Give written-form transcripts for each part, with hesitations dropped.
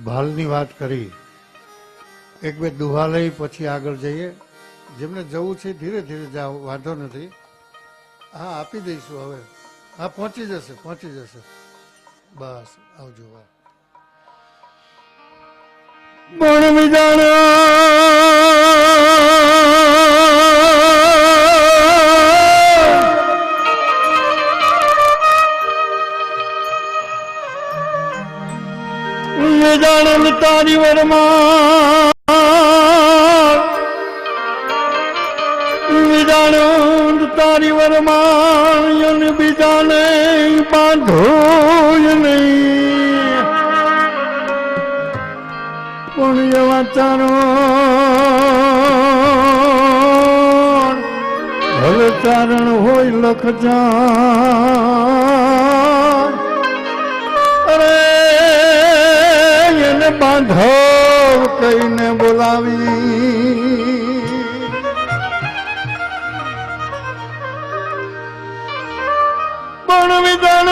ભાલની વાત કરી, એક બે દુહા લઈ પછી આગળ જઈએ. જેમને જવું છે ધીરે ધીરે જાઓ, વાંધો નથી. હા, આપી દઈશું હવે. હા, પહોંચી જશે, પહોંચી જશે. બસ, આવજો. પણ વિજાણા વિજાણન તારી વરમાં વિજાણન તારી વરમાં બીજાને બાંધો નહીં. પણ એવા ચારણ હલ ચારણ હોય લખજા, અરે એને બાંધવ કહીને બોલાવી. પણ વિધાન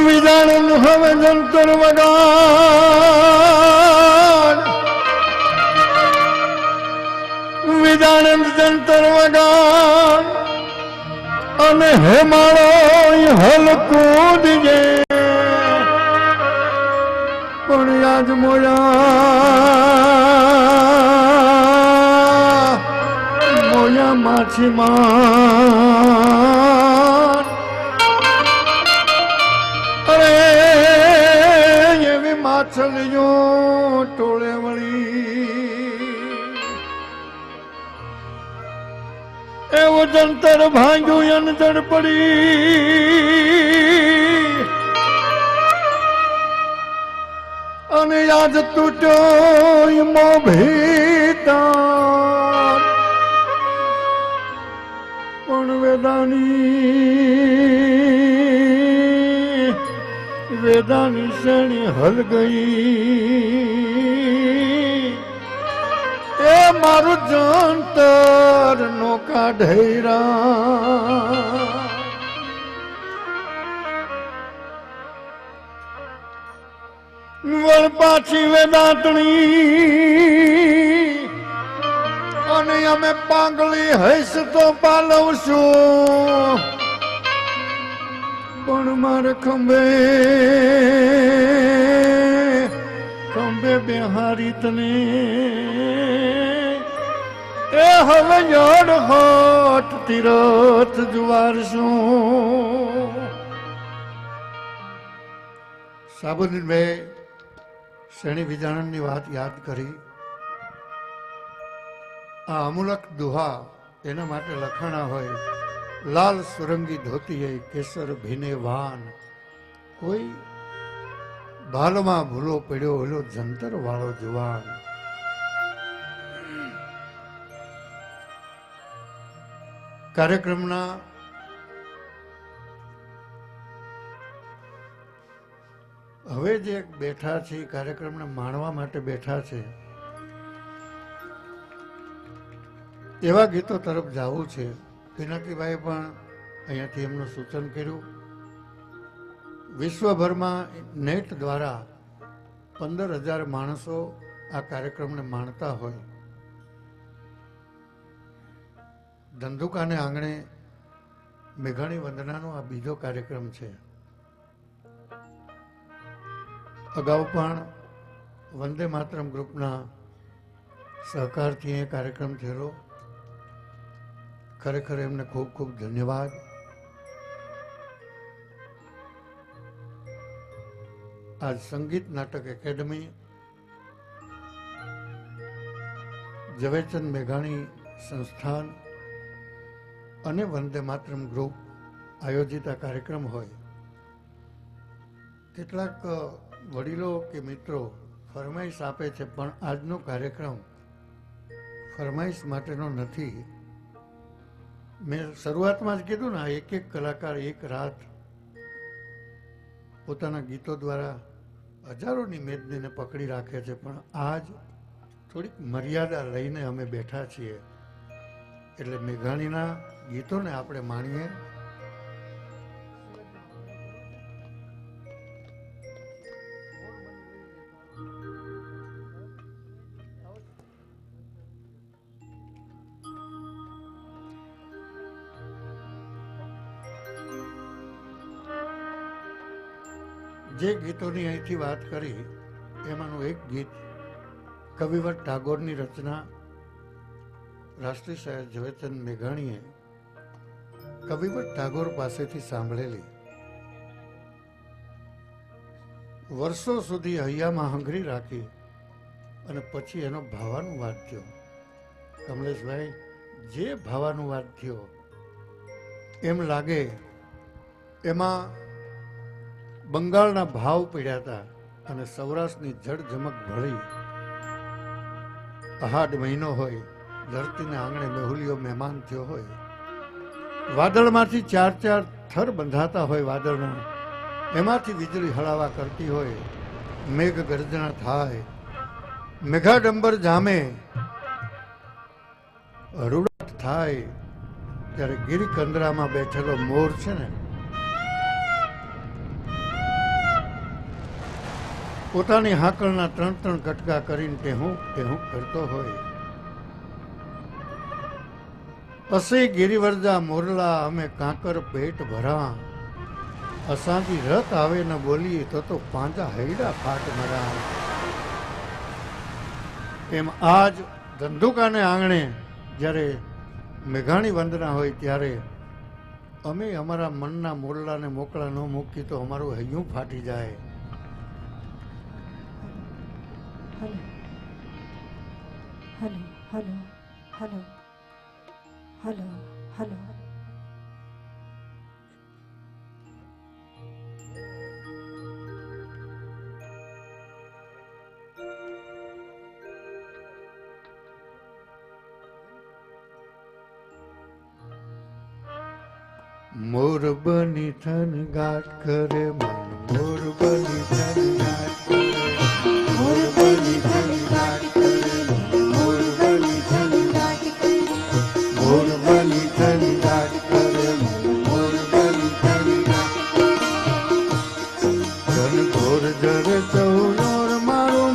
વિધાન હવે જંતર વગાડ, વિધાન જંતર વગાડ અને હે મારો હલકું દીજે. પણ યાદ મોયા માછીમાર, અરે એવી માછલીઓ ટોળે વળી એવું જંતર ભાંગ્યું અને જડ પડી અને યાદ તૂટ્યો મો ભીતા. પણ વેદાની શેણી હલ ગઈ, એ મારું જંતર નો કાઢેરા. વળ પાછી વેદાંતણી અને અમે પાંગળી હૈસ તો પાલવશું. પણ મારે ખંભે બેહારી તને એ હવે જડ હોટ તીરથ જુવારશું. સાબુદ્દીનભાઈ શેણી વિજાણનની વાત યાદ કરી. આ અમૂલક દુહા એના માટે લખાણા હોય. લાલ સુરંગી ધોતી કેસર ભીને વાન, કોઈ ભાલમાં ભૂલો પડ્યો ઓલો જંતર વાળો જુવાન. કાર્યક્રમના હવે જે બેઠા છે કાર્યક્રમને માણવા માટે બેઠા છે, એવા ગીતો તરફ જવું છે. પિનાકીભાઈ પણ અહીંયાથી એમનું સૂચન કર્યું. વિશ્વભરમાં નેટ દ્વારા 15,000 માણસો આ કાર્યક્રમને માણતા હોય. ધંધુકાને આંગણે મેઘાણી વંદનાનો આ બીજો કાર્યક્રમ છે. અગાઉ પણ વંદે માતરમ ગ્રુપના સહકારથી એ કાર્યક્રમ થયેલો. ખરેખર એમને ખૂબ ખૂબ ધન્યવાદ. આજ સંગીત નાટક એકેડમી, ઝવેરચંદ મેઘાણી સંસ્થાન અને વંદે માતરમ ગ્રુપ આયોજિત આ કાર્યક્રમ હોય. કેટલાક વડીલો કે મિત્રો ફરમાઈશ આપે છે, પણ આજનો કાર્યક્રમ ફરમાઈશ માટેનો નથી. મેં શરૂઆતમાં જ કીધું ને, એક એક કલાકાર એક રાત પોતાના ગીતો દ્વારા હજારોની મેદનીને પકડી રાખે છે, પણ આજ થોડીક મર્યાદા લઈને અમે બેઠા છીએ. એટલે મેઘાણીના ગીતોને આપણે માણીએ. જે ગીતોની અહીંથી વાત કરી એમાંનું એક ગીત કવિવર ટાગોરની રચના રાષ્ટ્રીય શાયર ઝવેરચંદ મેઘાણીએ કવિવર ટાગોર પાસેથી સાંભળેલી, વર્ષો સુધી હૈયામાં હંગરી રાખી અને પછી એનો ભાવાનુવાદ થયો. કમલેશભાઈ, જે ભાવાનુવાદ થયો એમ લાગે એમાં બંગાળના ભાવ પીડ્યા હતા અને સૌરાષ્ટ્રની જડ જમક ભળી. અહાડ મહિનો હોય, ધરતીને આંગણે મેહુલિયો મહેમાન થયો હોય, વાદળમાંથી ચાર ચાર થર બંધાતા હોય વાદળના, એમાંથી વીજળી હળાવા કરતી હોય, મેઘ ગર્જના થાય, મેઘાડંબર જામે, રૂડાટ થાય, ત્યારે ગિરિકંદરામાં બેઠેલો મોર છે ને, પોતાની હાકલના ત્રણ ત્રણ કટકા કરીને ટેહું ટેહું કરતો હોય. અસી ગિરિવરજા મોરલા અમે કાંકર પેટ ભરા, અસાંજી રત આવે ન બોલીએ તો પાંજા હૈડા ફાટ મરા. એમ આજ ધંધુકાને આંગણે જ્યારે મેઘાણી વંદના હોય ત્યારે અમે અમારા મનના મોરલાને મોકળા ન મૂકી તો અમારું હૈયું ફાટી જાય. Hello hello hello hello hello hello. મોર બની થન ગાટ કરે મન, મોર બની થન ગાટ કરે, મોર બની થન ગાટ કરે, મોર બની થન ગાટ કરે, મોર બની થન ગાટ કરે, મોર બની થન ગાટ કરે. ધન ઘોર જર ચૌયોર મારું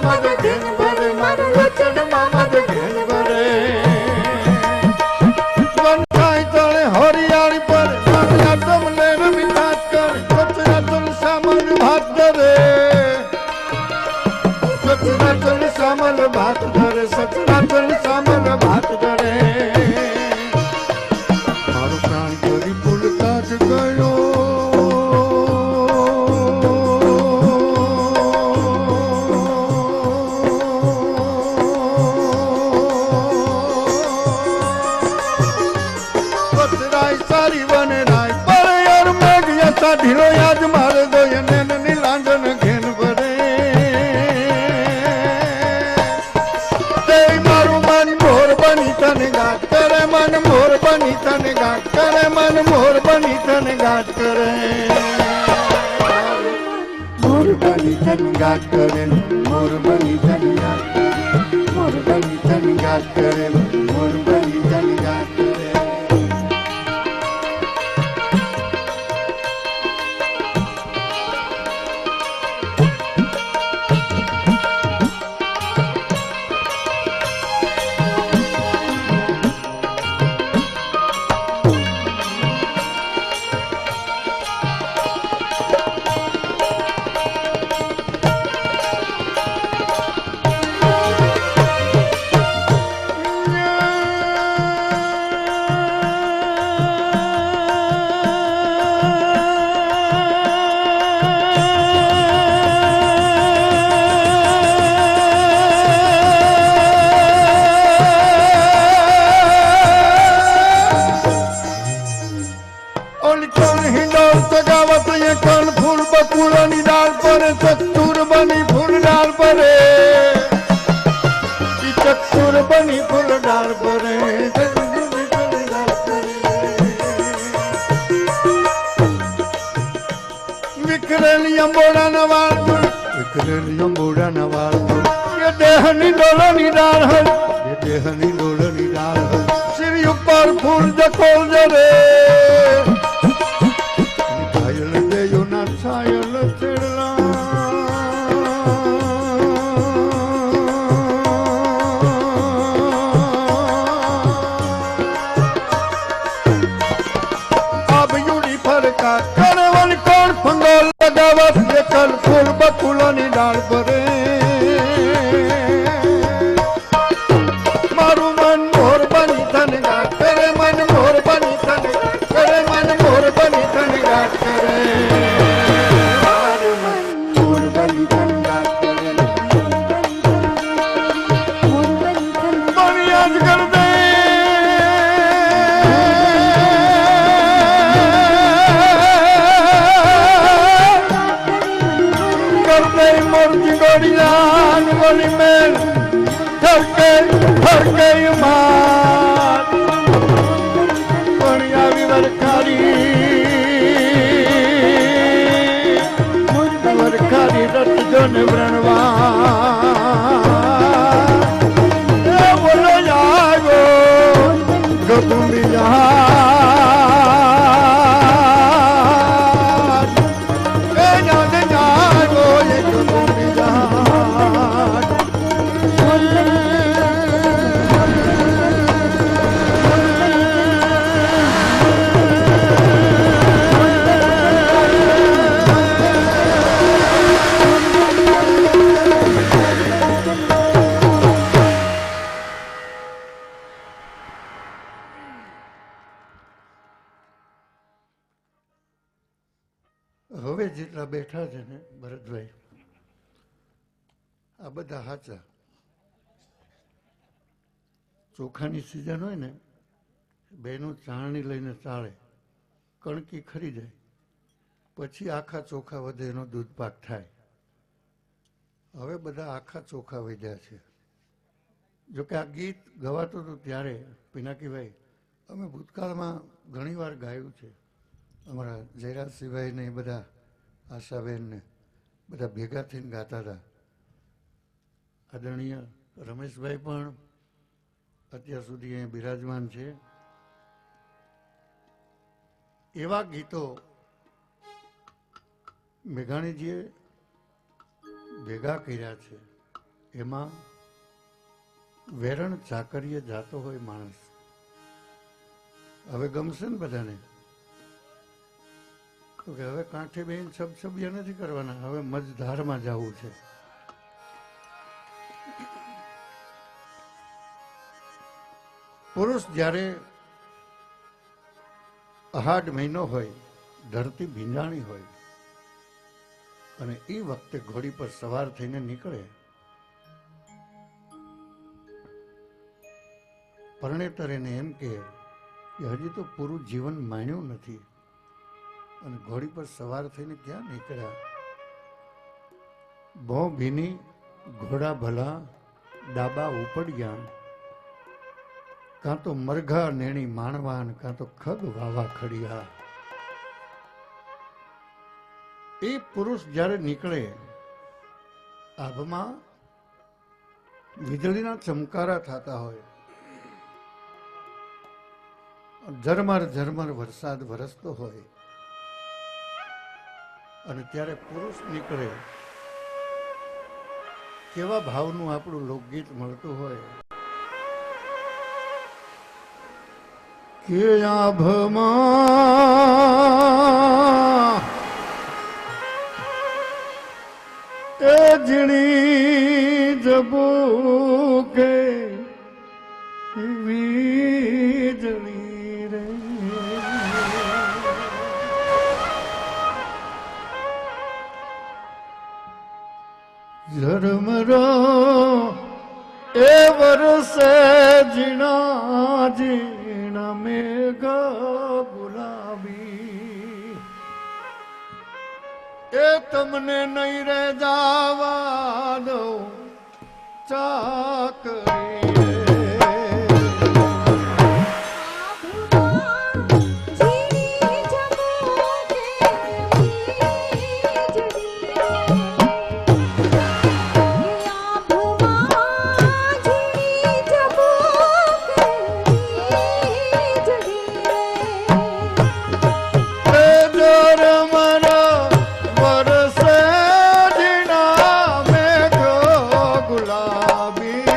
મદ ઘેન ભરે મારા વચનમાં મદ ઘેન ભરે વન થાય તળે હરિયાળી પર મારા તમને રમી નાચ કરે કચરા તલ સામલ ભાત ધરે સચરા તલ સામલ ભાત ધરે સચરા તલ સામલ ભાત ધરે મારો પ્રાણ કરી ભૂલતા જ ગયો સારી વન રાય પર યાર મેઘ યસા ઢીલો યાદ મારે દો યનેન નીલાંજન ઘેન ભરે તે મારું મન મોર બની તને ગાત કરે મન મોર બની તને ગાત કરે મન મોર બની તને ગાત કરે મોર બની તને ગાત કરે મોર બની તને ગાત મોર બની તને ગાત કરે મોર બની તને ગાત કરે ચતુર બની ફૂલ ડાળ પરે ચતુર બની ફૂલ ડાળ પરે વિખરેલી અંબોડા વાળ વિખરેલી અંબોડા વાળ એ દેહની ડોલની ડાળ હલ એ દેહની ડોલની ડાળ હલ શ્રી ઉપર ફૂલ જકોલ જરે ઘાયલ દેયો ના છાયલ ચેડલા કરવલ કોણ ફંગોલ લગાવત એ કલ ફૂલ બકુલોની ડાળ ભરે મારું મન મોર બની તને ગાત કરે મન મોર બની તને કરે મન મોર બની તને ગાત કરે મારું મન મોર બની તને ગાત કરે મને યાદ કર દે મોરજી ગોડિયાન ગોલી મેલ થરકે માર પણ આવી વરખારી રત જોને વ્રણવા બોલો જાગો ગોતુંબી જહાજ એ જાગ જાગો એ ગોતુંબી જહાજ હવે જેટલા બેઠા છે ને ભરતભાઈ આ બધા સાચા ચોખાની સિઝન હોય ને બેનું ચાળણી લઈને ચાળે કણકી ખરી જાય પછી આખા ચોખા વધે એનો દૂધ પાક થાય હવે બધા આખા ચોખા વધ્યા છે જોકે આ ગીત ગવાતું હતું ત્યારે પિનાકીભાઈ અમે ભૂતકાળમાં ઘણીવાર ગાયું છે અમારા જયરાજસિંહભાઈ ને બધા આશાબેન ને બધા ભેગા થઈને ગાતા હતા આદરણીય રમેશભાઈ પણ અત્યાર સુધી અહીં બિરાજમાન છે એવા ગીતો મેઘાણીજીએ ભેગા કર્યા છે એમાં વેરણ ચાકરીએ જાતો હોય માણસ, હવે ગમશે ને બધાને? તો કે હવે કાંઠે બેન છબછબિયા નથી કરવાના, હવે મજધારમાં જવું છે. પુરુષ જ્યારે અહાડ મહિનો હોય, ધરતી ભીંજાણી હોય, અને એ વખતે ઘોડી પર સવાર થઈને નીકળે, પરણેતર એને એમ કહે કે હજી તો પૂરું જીવન માણ્યું નથી અને ઘોડી પર સવાર થઈને ક્યાં નીકળ્યા? ભો ભીની ઘોડા ભલા ડાબા ઉપડ્યા, કાં તો મરઘા નેણી માણવાન, કાં તો ખગ વાવા ખડિયા. એ પુરુષ જ્યારે નીકળે, આભમાં વીજળીના ચમકારા થતા હોય, ઝરમર ઝરમર વરસાદ વરસતો હોય, અને ત્યારે પુરુષ નીકળે, કેવા ભાવનું આપણું લોકગીત મળતું હોય કે આભમાં એ ઝીણી જબૂકે વીજળી રે, ઝરમરા એ વરસે ઝીણા ઝીણા મેઘ ગુલાબી, એ તમને નહીં રે જાવા દઉં ચાકરી. ગુલાબી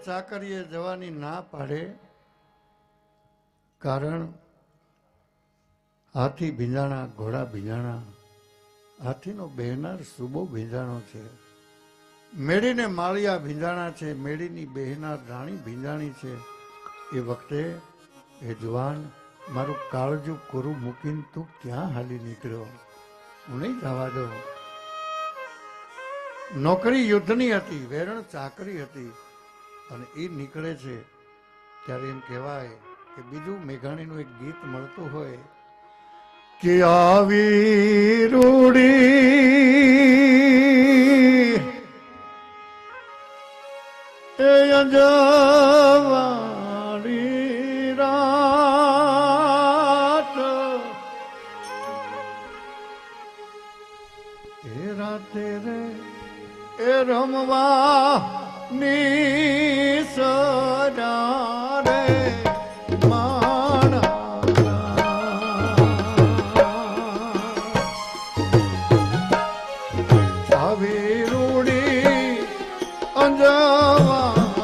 ચાકરીએ જવાની ના પાડે, કારણ હાથી ભીંજાણા, ઘોડા ભીંજાણા, હાથીનો બેહનાર સુબો ભીંજાણો છે, મેળીને માળિયા ભીંજાણા છે, મેળીની બેહનાર રાણી ભીંજાણી છે. એ વખતે એ જવાન મારું કાળજું કોરું મૂકીને તું ક્યાં હાલી નીકળ્યો? હું નહીં જવા દઉં. નોકરી યુદ્ધની હતી, વેરણ ચાકરી હતી, અને એ નીકળે છે ત્યારે એમ કહેવાય કે બીજું મેઘાણીનું એક ગીત મળતું હોય કે આવી રૂડી એ અજવાળી રાત, એ રાતે રે એ રમવા ની સજા રે આવી રૂડી અંજવાળી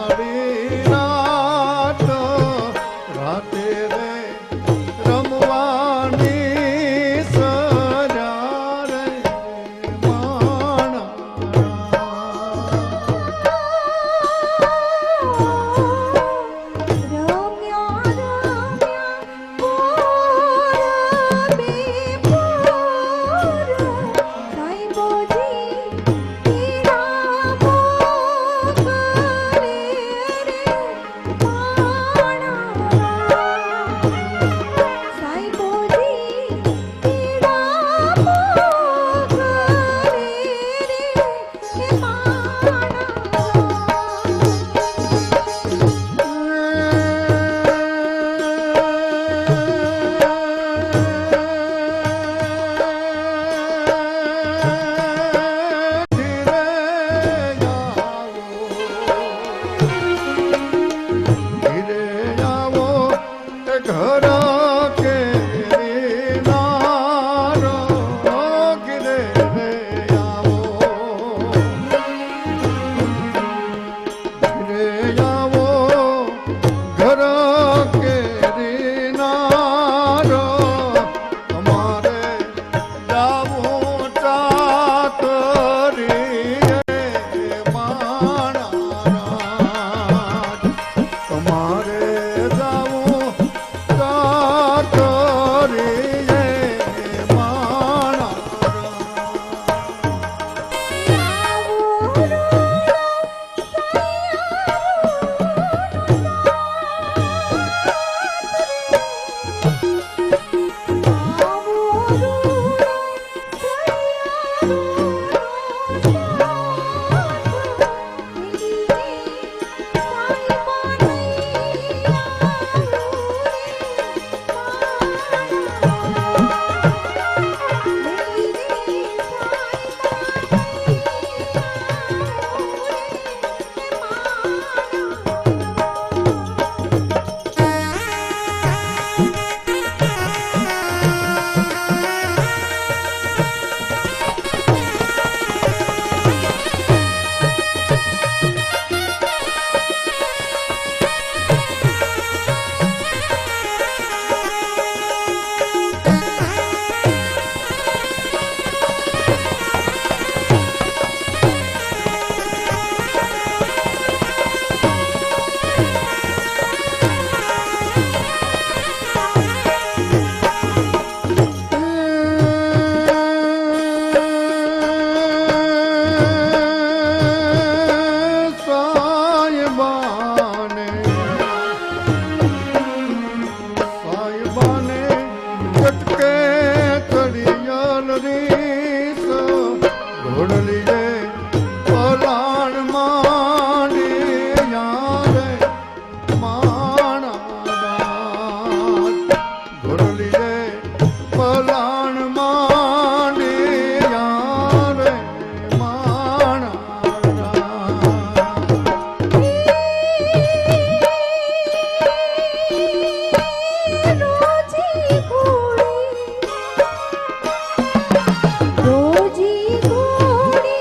રાત, રાતે રે રમવાની સજા રે રોજી ઘોડી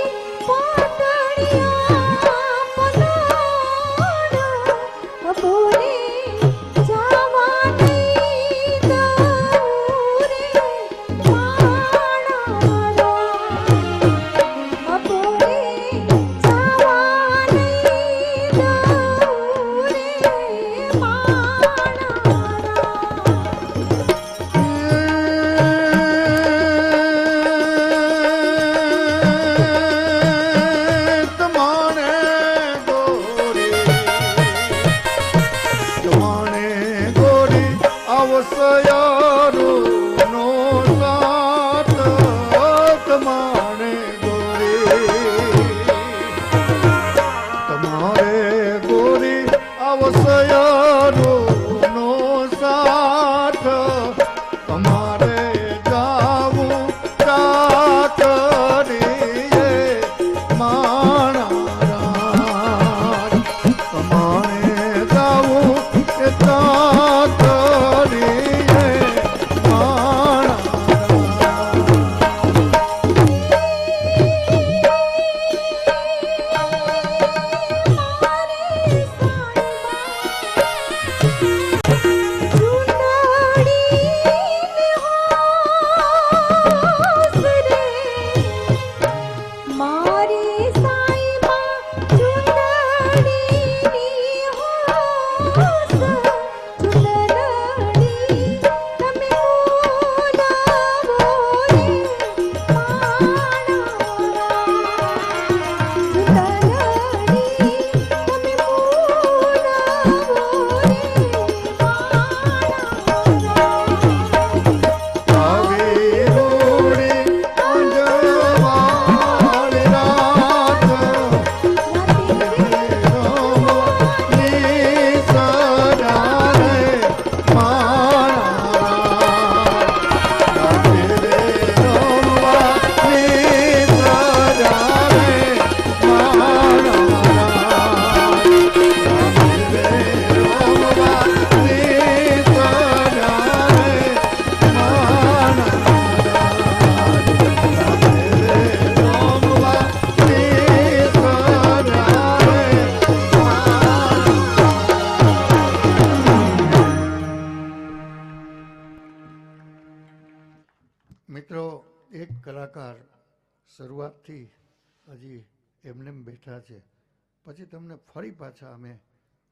એક કલાકાર શરૂઆતથી હજી એમને એમ બેઠા છે, પછી તમને ફરી પાછા અમે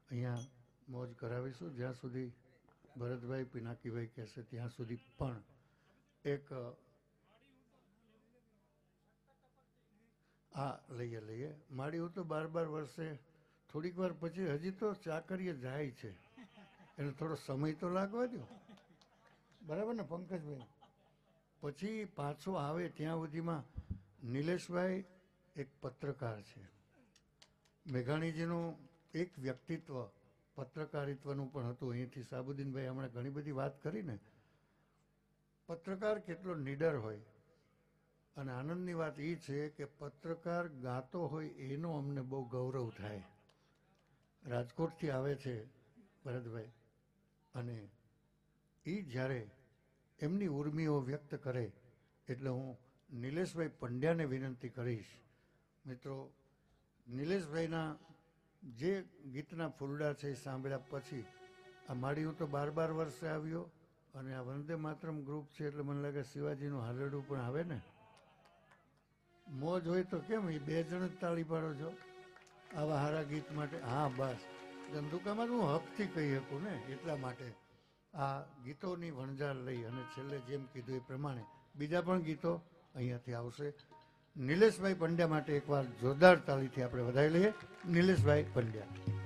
અહીંયા મોજ કરાવીશું, જ્યાં સુધી ભરતભાઈ પિનાકીભાઈ કહેશે ત્યાં સુધી. પણ એક હા લઈએ માડી હું તો 12 વર્ષે થોડીક વાર પછી હજી તો ચાકરીએ જાય છે, એને થોડો સમય તો લાગવા દો, બરાબર ને પંકજભાઈ? પછી પાછો આવે ત્યાં સુધીમાં નિલેશભાઈ એક પત્રકાર છે. મેઘાણીજીનું એક વ્યક્તિત્વ પત્રકારિત્વનું પણ હતું. અહીંથી સાબુદ્દીનભાઈ હમણાં ઘણી બધી વાત કરી ને, પત્રકાર કેટલો નીડર હોય. અને આનંદની વાત એ છે કે પત્રકાર ગાતો હોય એનો અમને બહુ ગૌરવ થાય. રાજકોટથી આવે છે ભરતભાઈ, અને એ જ્યારે એમની ઉર્મિઓ વ્યક્ત કરે એટલે હું નિલેશભાઈ પંડ્યાને વિનંતી કરીશ. મિત્રો, નિલેશભાઈના જે ગીતના ફૂલડા છે એ સાંભળ્યા પછી આ માડી હું તો 12 વર્ષે આવ્યો, અને આ વંદે માતરમ ગ્રુપ છે એટલે મને લાગે શિવાજીનું હાલરડું પણ આવે ને. મોજ હોય તો કેમ એ 2 જણ જ તાળી પાડો છો આવા હારા ગીત માટે? હા બસ, ધંધુકામાં હું હકથી કહી શકું ને, એટલા માટે આ ગીતોની વણઝાર લઈ અને છેલ્લે જેમ કીધું એ પ્રમાણે બીજા પણ ગીતો અહીંયાથી આવશે. નિલેશભાઈ પંડ્યા માટે એકવાર જોરદાર તાળીથી આપણે વધાવી લઈએ. નિલેશભાઈ પંડ્યા.